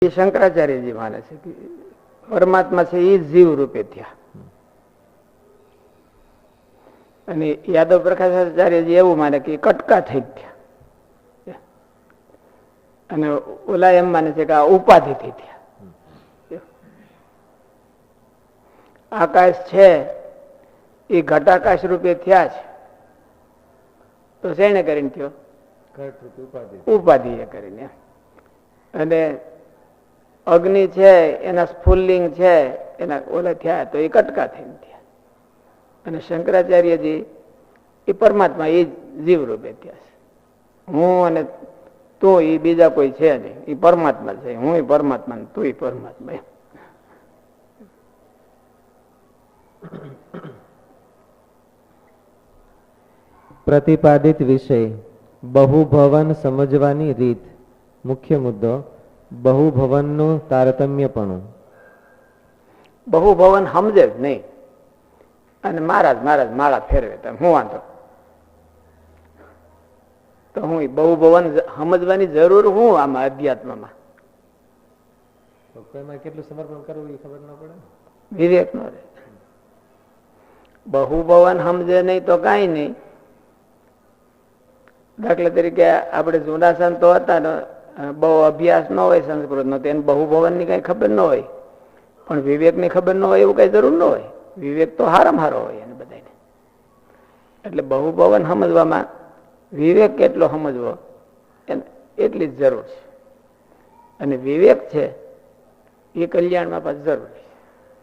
શંકરાચાર્યજી માને છે કે પરમાત્મા છે એ જીવ રૂપે થયા. અને યાદવ પ્રકાશાચાર્યજી એવું માને કે કટકા થઈ થયા. અને ઓલા એમ માને છે કે આ ઉપાધિ થઈ થયા. આકાશ છે એ ઘટાકાશ રૂપે થયા છે તો શેને કરીને થયો? ઉપાધિ એ કરીને. અને અગ્નિ છે એના સ્ફુલ્લિંગ છે એના ઓલા થયા તો એ કટકા થઈને થયા. અને શંકરાચાર્યજી એ પરમાત્મા એ જીવ રૂપે થયા છે. હું અને તું એ બીજા કોઈ છે નહીં, એ પરમાત્મા છે. હું એ પરમાત્મા ને તું એ પરમાત્મા. પ્રતિપાદિત વિષય બહુભવન સમજવાની રીત. મુખ્ય મુદ્દો બહુભવનનું તારતમ્યપણું. બહુભવન સમજે જ નહીં અને મહારાજ માળા ફેરવે તો હું વાંધો? તો હું બહુભવન સમજવાની જરૂર હું આમાં અધ્યાત્મમાં? કેટલું સમર્પણ કરવું એ ખબર ન પડે. વિવેક નો રહે. બહુભવન સમજે નહીં તો કઈ નહીં. દાખલા તરીકે આપણે જૂના સંતો હતા ને, બહુ અભ્યાસ ન હોય સંસ્કૃત નો, તેને બહુભવન ની કઈ ખબર ન હોય, પણ વિવેક ની ખબર ન હોય એવું કઈ જરૂર ન હોય. વિવેક તો હારામાં હારો હોય એને બધાને. એટલે બહુભવન સમજવામાં વિવેક કેટલો સમજવો એટલી જ જરૂર છે. અને વિવેક છે એ કલ્યાણમાં પાછું જરૂર છે.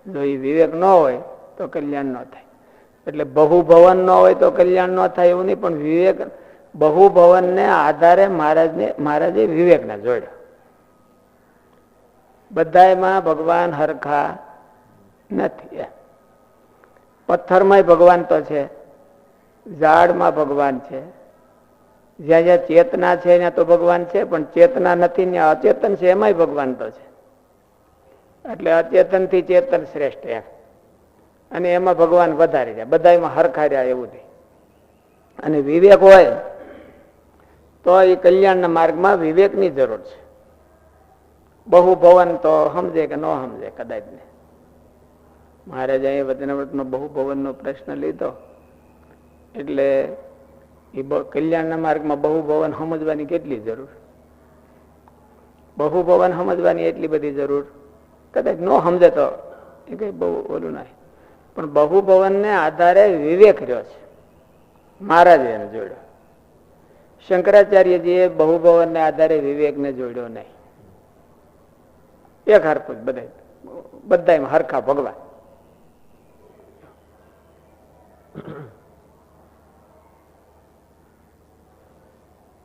જો એ વિવેક ન હોય તો કલ્યાણ ન થાય. એટલે બહુભવન ન હોય તો કલ્યાણ ન થાય એવું નહીં, પણ વિવેક બહુભવન ને આધારે મહારાજે વિવેકને જોડ્યો. બધામાં ભગવાન હરખા નથી. પથ્થરમાં ભગવાન તો છે, ઝાડમાં ભગવાન છે, જ્યાં જ્યાં ચેતના છે ત્યાં તો ભગવાન છે, પણ ચેતના નથી ત્યાં અચેતન છે એમાંય ભગવાન તો છે. એટલે અચેતન થી ચેતન શ્રેષ્ઠ એમ. અને એમાં ભગવાન વધારે રહ્યા, બધામાં હરખા રહ્યા એવું નહીં. અને વિવેક હોય તો એ કલ્યાણના માર્ગમાં વિવેકની જરૂર છે. બહુભવન તો સમજે કે ન સમજે કદાચ ને. મહારાજે વચનામૃતનો બહુભવનનો પ્રશ્ન લીધો એટલે એ કલ્યાણના માર્ગમાં બહુભવન સમજવાની કેટલી જરૂર? બહુભવન સમજવાની એટલી બધી જરૂર કદાચ ન સમજે તો એ કઈ બહુ ઓલું નહીં. પણ બહુભવન ને આધારે વિવેક રહ્યો છે, મહારાજે એને જોડ્યો. શંકરાચાર્યજીએ બહુભવન ને આધારે વિવેક ને જોડ્યો નહીં. એક હરખું બધા હરખા ભગવાન.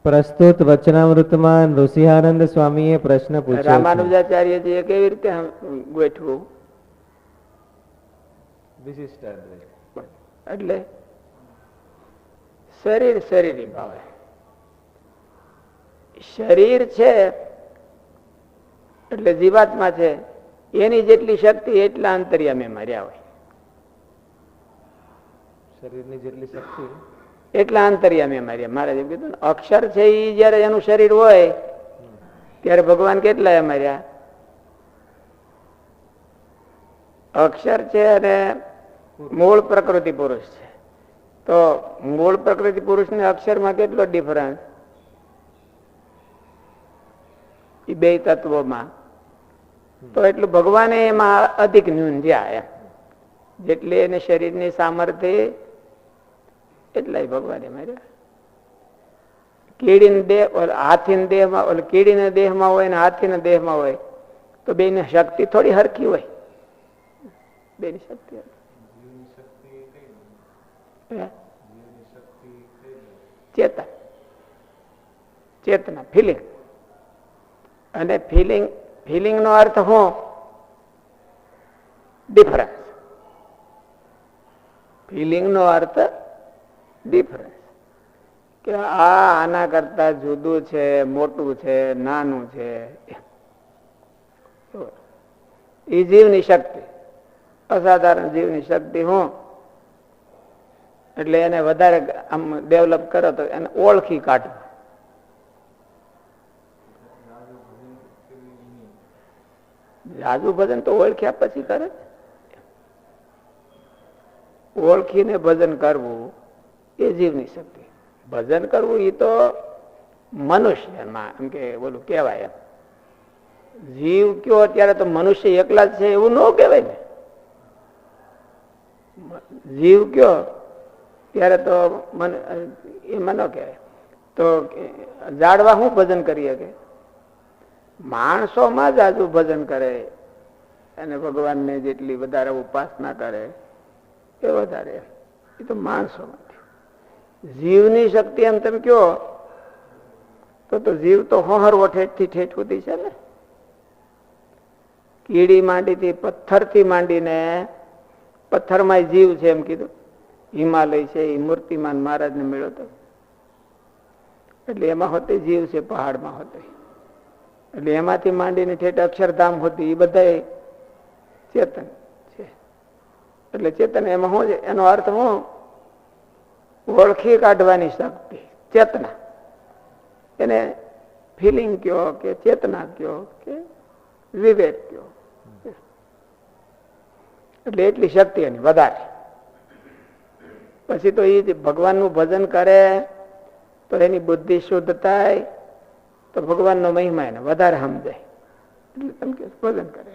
પ્રસ્તુત વચનામૃતમાં નૃસિંહાનંદ સ્વામીએ પ્રશ્ન પૂછ્યો. રામાનુજાચાર્યજીએ કેવી રીતે ગોઠવું? એટલે શરીર શરીરી ભાવે. શરીર છે એટલે જીવાત્મા છે, એની જેટલી શક્તિ એટલા અંતર્યામી માર્યા હોય. શરીરની જેટલી શક્તિ એટલા અંતર્યામી માર્યા. મહારાજ એમ કીધું ને, અક્ષર છે એ જયારે એનું શરીર હોય ત્યારે ભગવાન કેટલા માર્યા? અક્ષર છે અને મૂળ પ્રકૃતિ પુરુષ છે. તો મૂળ પ્રકૃતિ પુરુષ ને અક્ષરમાં કેટલો ડિફરન્સ? એ બે તત્વોમાં તો એટલું ભગવાને એમાં અધિક ન્યૂન રહ્યા એમ. જેટલી એને શરીરની સામર્થ્ય એટલા ભગવાને માર્યા. કીડીના દેહ હાથીના દેહમાં, કીડીના દેહમાં હોય ને હાથીના દેહમાં હોય તો બેની શક્તિ થોડી હરખી હોય. બેની શક્તિ ચેતના ફિલિંગ. અને ફિલિંગ નો અર્થ શું? ડિફરન્સ. ફિલિંગ નો અર્થ ડિફરન્સ, કે આના કરતા જુદું છે, મોટું છે, નાનું છે. એ જીવની શક્તિ, અસાધારણ જીવની શક્તિ હું એટલે એને વધારે આમ ડેવલપ કરો તો એને ઓળખી કાઢવું. જાજુ ભજન તો ઓળખ્યા પછી કરે. ઓળખીને ભજન કરવું એ જીવની શક્તિ. ભજન કરવું એ તો મનુષ્યમાં એમ કે બોલું કહેવાય. એમ જીવ કયો અત્યારે તો મનુષ્ય એકલા જ છે એવું ન કહેવાય ને. જીવ કયો ત્યારે તો એમાં ન કહેવાય. તો ઝાડવા શું ભજન કરીએ કે માણસોમાં જ આજુ ભજન કરે અને ભગવાનને જેટલી વધારે ઉપાસના કરે એ વધારે. એ તો માણસોમાંથી. જીવની શક્તિ એમ તમે કયો તો જીવ તો હોહરવો ઠેઠથી ઠેઠ સુધી છે ને. કીડી માંડીથી પથ્થરથી માંડીને પથ્થરમાં જીવ છે એમ કીધું. હિમાલય છે એ મૂર્તિમાન મહારાજને મળ્યો હતો એટલે એમાં હોતી જીવ છે. પહાડમાં હોતી એટલે એમાંથી માંડીને ઠેઠ અક્ષરધામ હોતી એ બધા ચેતન છે. એટલે ચેતન એમાં શું છે? એનો અર્થ હું ઓળખી કાઢવાની શક્તિ ચેતના. એને ફિલિંગ કયો કે ચેતના કયો કે વિવેક કયો. એટલે એટલી શક્તિ એની વધારે. પછી તો એ ભગવાનનું ભજન કરે તો એની બુદ્ધિ શુદ્ધ થાય તો ભગવાનનો મહિમા એને વધારે સમજાય. એટલે તમે કે ભજન કરે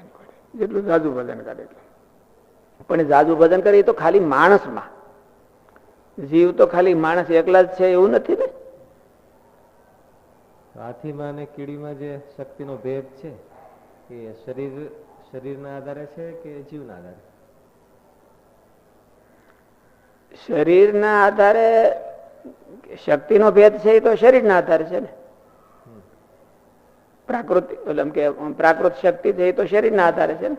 જેટલું જાજુ ભજન કરે એટલું. પણ જાજુ ભજન કરે એ તો ખાલી માણસમાં. જીવ તો ખાલી માણસ એકલા જ છે એવું નથી ને. હાથીમાં અને કીડીમાં જે શક્તિનો ભેદ છે એ શરીરના આધારે છે કે જીવના આધારે? શરીરના આધારે શક્તિનો ભેદ છે એ તો શરીરના આધારે છે ને. પ્રાકૃત કે પ્રાકૃત શક્તિ છે એ તો શરીરના આધારે છે ને.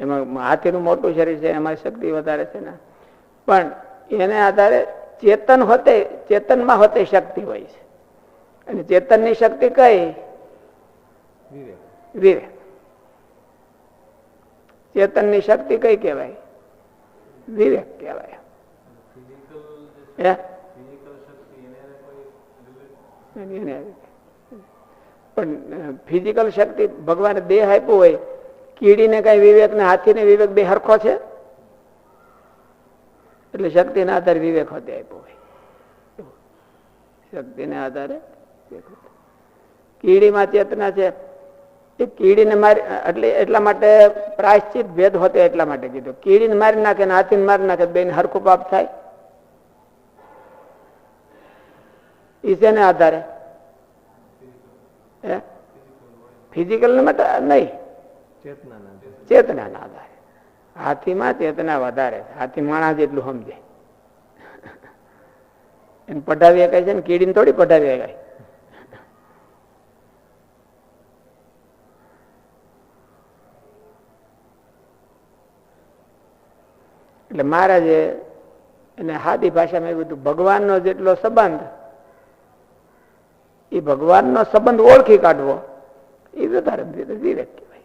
એમાં હાથીનું મોટું શરીર છે એમાં શક્તિ વધારે છે ને. પણ એને આધારે ચેતન હોતે ચેતનમાં હોતે શક્તિ હોય છે. અને ચેતનની શક્તિ કઈ? વિવેક. ચેતનની શક્તિ કઈ કહેવાય? વિવેક કહેવાય. પણ ફિઝિકલ શક્તિ ભગવાને દેહ આપ્યો હોય. કીડીને કઈ વિવેક ને હાથીને વિવેક બે હરખો છે? એટલે શક્તિના આધારે વિવેક હોતે આપ્યો હોય. શક્તિને આધારે કીડીમાં ચેતના છે. એ કીડીને મારી એટલે એટલા માટે પ્રાયશ્ચિત ભેદ હોતે એટલા માટે કીધું. કીડીને મારી નાખે ને હાથીને મારી નાખે બેન હરખું પાપ થાય. શેને આધારે? ફિઝિકલ માટે નહીં, ચેતનાના આધારે. હાથીમાં ચેતના વધારે. હાથી માણસ જેટલું સમજે. એને પઢાવી શકાય છે ને કીડીને થોડી પઢાવી શકાય. એટલે મહારાજે એને સાદી ભાષામાં એવું બધું ભગવાનનો જેટલો સંબંધ એ ભગવાનનો સંબંધ ઓળખી કાઢવો એ વધારે વિવેક કહેવાય.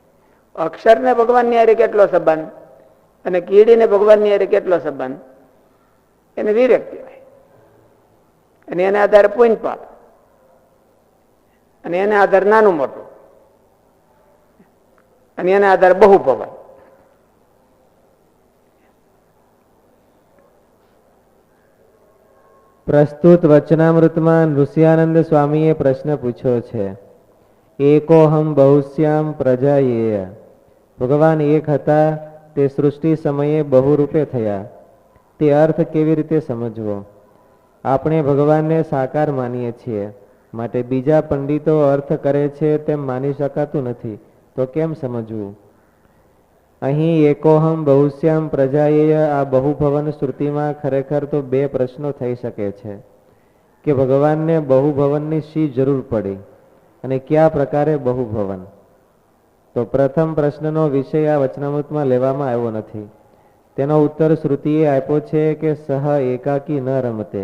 અક્ષરને ભગવાનની હારે કેટલો સંબંધ અને કીડીને ભગવાનની હારે કેટલો સંબંધ એને વિવેક કહેવાય. અને એના આધારે પુણ્ય પાપ અને એના આધારે નાનું મોટું અને એના આધારે બહુ ભવન. પ્રસ્તુત વચનામૃતમાં ઋષિયાનંદ સ્વામીએ પ્રશ્ન પૂછ્યો છે. એકોહમ બહુશ્યામ પ્રજાયેય. ભગવાન એક હતા તે સૃષ્ટિ સમયે બહુરૂપે થયા. તે અર્થ કેવી રીતે સમજવો? આપણે ભગવાનને સાકાર માનીએ છીએ માટે બીજા પંડિતો અર્થ કરે છે તેમ માની શકાતું નથી તો કેમ સમજવું? અહીં એકોહમ બહુશ્યામ પ્રજાયેય આ બહુભવન શ્રુતિમાં ખરેખર તો બે પ્રશ્નો થઈ શકે છે કે ભગવાનને બહુભવનની શી જરૂર પડી અને કયા પ્રકારે બહુભવન? તો પ્રથમ પ્રશ્નનો વિષય આ વચનામૃતમાં લેવામાં આવ્યો નથી. તેનો ઉત્તર શ્રુતિએ આપ્યો છે કે સહ એકાકી ન રમતે,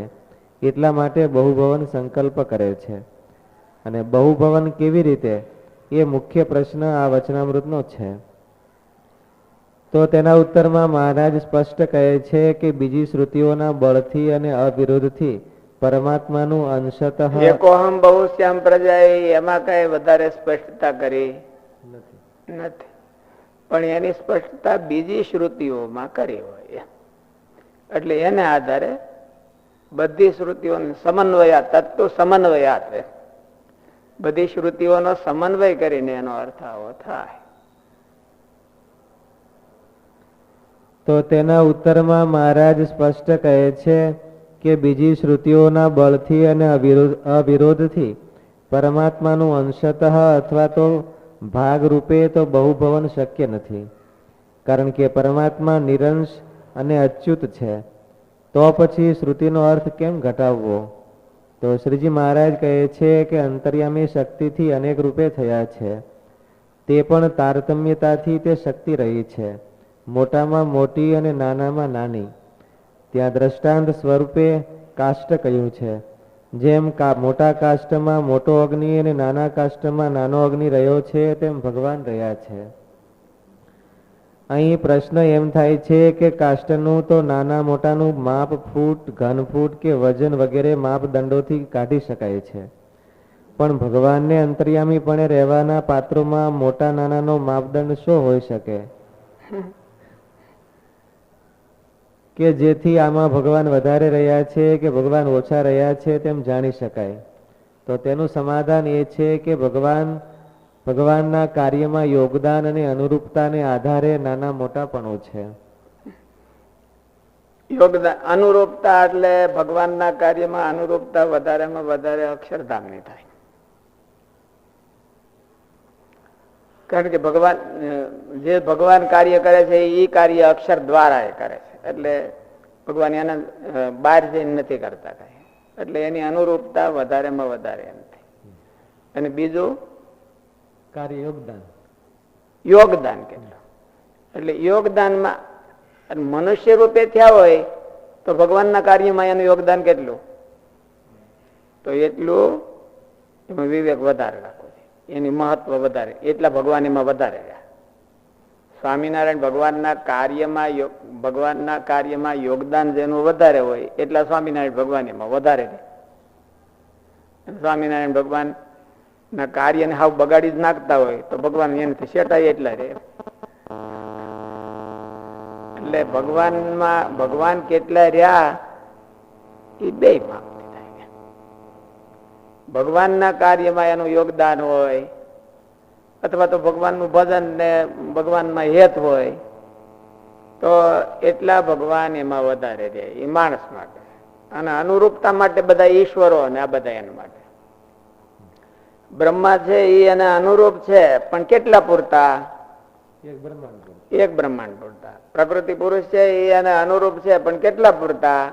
એટલા માટે બહુભવન સંકલ્પ કરે છે. અને બહુભવન કેવી રીતે એ મુખ્ય પ્રશ્ન આ વચનામૃતનો છે. તો તેના ઉત્તરમાં મહારાજ સ્પષ્ટ કહે છે કે બીજી શ્રુતિઓના બળથી અને અવિરોધથી પરમાત્માનું અંશતઃ એકોહમ બહુશ્યામ પ્રજા એમાં કઈ વધારે સ્પષ્ટતા કરી નથી. પણ એની સ્પષ્ટતા બીજી શ્રુતિઓમાં કરી હોય, એટલે એને આધારે બધી શ્રુતિઓને સમન્વયા તત્વ સમન્વયાત, બધી શ્રુતિઓનો સમન્વય કરીને એનો અર્થ આવો થાય. તો તેના ઉત્તરમાં મહારાજ સ્પષ્ટ કહે છે કે બીજી શ્રુતિઓના બળથી અને અવિરોધથી પરમાત્માનું અંશતઃ અથવા તો ભાગ રૂપે તો બહુભવન શક્ય નથી, કારણ કે પરમાત્મા નિરંશ અને અચ્યુત છે. તો પછી શ્રુતિનો અર્થ કેમ ઘટાડવો? તો શ્રીજી મહારાજ કહે છે કે અંતર્યામી શક્તિથી અનેક રૂપે થયા છે, તે પણ તારતમ્યતાથી તે શક્તિ રહી છે, મોટામાં મોટી અને નાનામાં નાની. ત્યાં દ્રષ્ટાંત સ્વરૂપે કાષ્ટ કહ્યું છે. જેમ મોટા કાષ્ટમાં મોટો અગ્નિ અને નાના કાષ્ટમાં નાનો અગ્નિ રહ્યો છે, તેમ ભગવાન રહ્યા છે. અહીં પ્રશ્ન એમ થાય છે કે કાષ્ટનું તો નાના મોટાનું માપ ફૂટ, ઘન ફૂટ કે વજન વગેરે માપદંડોથી કાઢી શકાય છે, પણ ભગવાનને અંતર્યામીપણે રહેવાના પાત્રોમાં મોટા નાનાનો માપદંડ શું હોઈ શકે કે જેથી આમાં ભગવાન વધારે રહ્યા છે કે ભગવાન ઓછા રહ્યા છે તેમ જાણી શકાય? તો તેનું સમાધાન એ છે કે ભગવાનના કાર્યમાં યોગદાન અને અનુરૂપતાને આધારે નાના મોટાપણો છે. યોગદાન અનુરૂપતા એટલે ભગવાનના કાર્યમાં અનુરૂપતા વધારેમાં વધારે અક્ષરધામની થાય. કારણ કે ભગવાન કાર્ય કરે છે એ કાર્ય અક્ષર દ્વારા એ કરે છે, એટલે ભગવાન એના બહાર જઈને નથી કરતા કઈ, એટલે એની અનુરૂપતા વધારેમાં વધારે એમ થાય. અને બીજું કાર્ય યોગદાન કેટલું, એટલે યોગદાનમાં મનુષ્ય રૂપે થયા હોય તો ભગવાનના કાર્યમાં એનું યોગદાન કેટલું, તો એટલું એમાં વિવેક વધારે રાખવો, એની મહત્વ વધારે, એટલા ભગવાન એમાં વધારે રહ્યા. સ્વામિનારાયણ ભગવાનના કાર્યમાં યોગદાન જેનું વધારે હોય એટલા સ્વામિનારાયણ ભગવાન એમાં વધારે રહે. સ્વામિનારાયણ ભગવાન ના કાર્યને હાવ બગાડી જ નાખતા હોય તો ભગવાન એનાથી શેટાય એટલા રહે. એટલે ભગવાન કેટલા રહ્યા એ બે માપથી થાય. ભગવાનના કાર્યમાં એનું યોગદાન હોય અથવા તો ભગવાનનું ભજન ને ભગવાનમાં હેત હોય તો એટલા ભગવાન એમાં વધારે રહે એ માણસ માટે. અને અનુરૂપતા માટે બધા ઈશ્વરો અને આ બધા એના માટે. બ્રહ્મા છે એ એને અનુરૂપ છે, પણ કેટલા પૂરતા? એક બ્રહ્માંડ પૂરતા. પ્રકૃતિ પુરુષ છે એ એને અનુરૂપ છે, પણ કેટલા પૂરતા?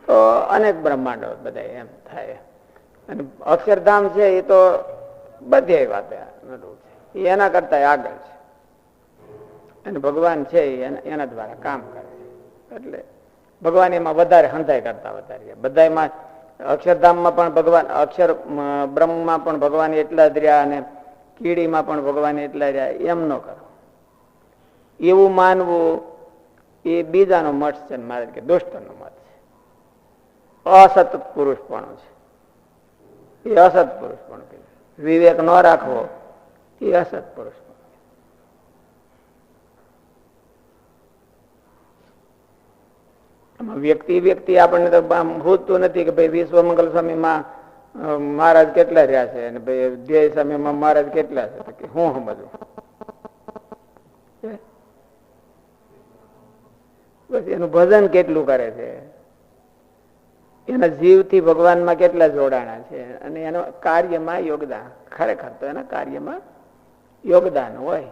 તો અનેક બ્રહ્માંડો બધા એમ થાય. અને અક્ષરધામ છે એ તો બધી વાતે અનુરૂપ છે, એ એના કરતા આગળ છે. અને ભગવાન છે એના દ્વારા કામ કરે છે, એટલે ભગવાન એમાં વધારે હંધાઈ કરતા વધારે. બધામાં અક્ષરધામમાં પણ ભગવાન, અક્ષર બ્રહ્મમાં પણ ભગવાન એટલા જ રહ્યા અને કીડીમાં પણ ભગવાન એટલા રહ્યા, એમ ન કરો. એવું માનવું એ બીજાનો મત છે, મારે કે દુષ્ટનો મત છે. અસત પુરુષ પણ છે, એ અસત પુરુષ પણ કે વિવેક ન રાખવો એ અસત પુરુષ પણ. વ્યક્તિ આપણને તો ભૂતતું નથી કે ભાઈ વિશ્વ મંગલ સ્વામીમાં મહારાજ કેટલા રહ્યા છે અને ભાઈ ધ્યેય સ્વામીમાં મહારાજ કેટલા છે, કે હું સમજવું? બસ એનું ભજન કેટલું કરે છે, એના જીવથી ભગવાનમાં કેટલા જોડાણા છે, અને એનો કાર્યમાં યોગદાન, ખરેખર તો એના કાર્યમાં યોગદાન હોય.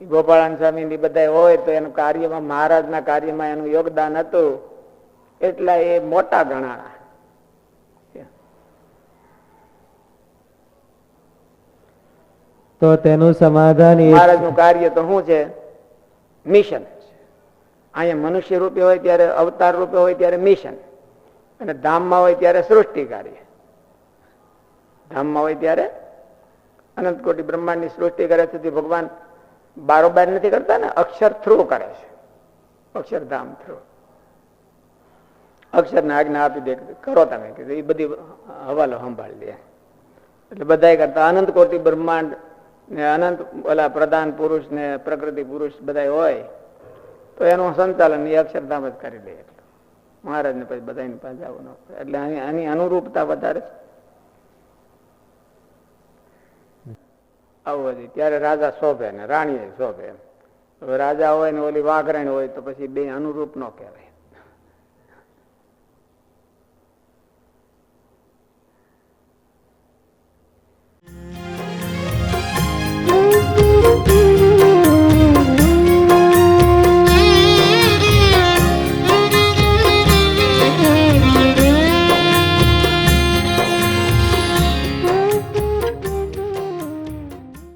ગોપાળાન સ્વામી ની બધા હોય તો એનું કાર્યમાં, મહારાજના કાર્યમાં એનું યોગદાન હતું એટલા એ મોટા ગણાણા. તો તેનું સમાધાન મહારાજનું કાર્ય તો શું છે? મિશન. અહીંયા મનુષ્ય રૂપે હોય ત્યારે, અવતાર રૂપે હોય ત્યારે મિશન, અને ધામમાં હોય ત્યારે સૃષ્ટિ કાર્ય. ધામમાં હોય ત્યારે અનંત કોટી બ્રહ્માંડની સૃષ્ટિ કરે છે. ભગવાન બારોબાર નથી કરતા ને, અક્ષર થ્રુ કરે છે, અક્ષરધામ થ્રુ. અક્ષરને આજ્ઞા આપી દે, કરો તમે, એ બધી હવાલો સંભાળી લે. એટલે બધા કરતા અનંત કોટી બ્રહ્માંડ ને અનંત ઓલા પ્રધાન પુરુષ ને પ્રકૃતિ પુરુષ બધા હોય તો એનું સંચાલન એ અક્ષરધામ જ કરી લે. એટલે મહારાજ ને પછી બધાની પાસે જવું ન પડે. એટલે આની અનુરૂપતા વધારે આવું હતી. ત્યારે રાજા શોભે ને રાણીએ શોભે. હવે રાજા હોય ને ઓલી વાઘરાણી હોય તો પછી બે અનુરૂપ ન કહેવાય.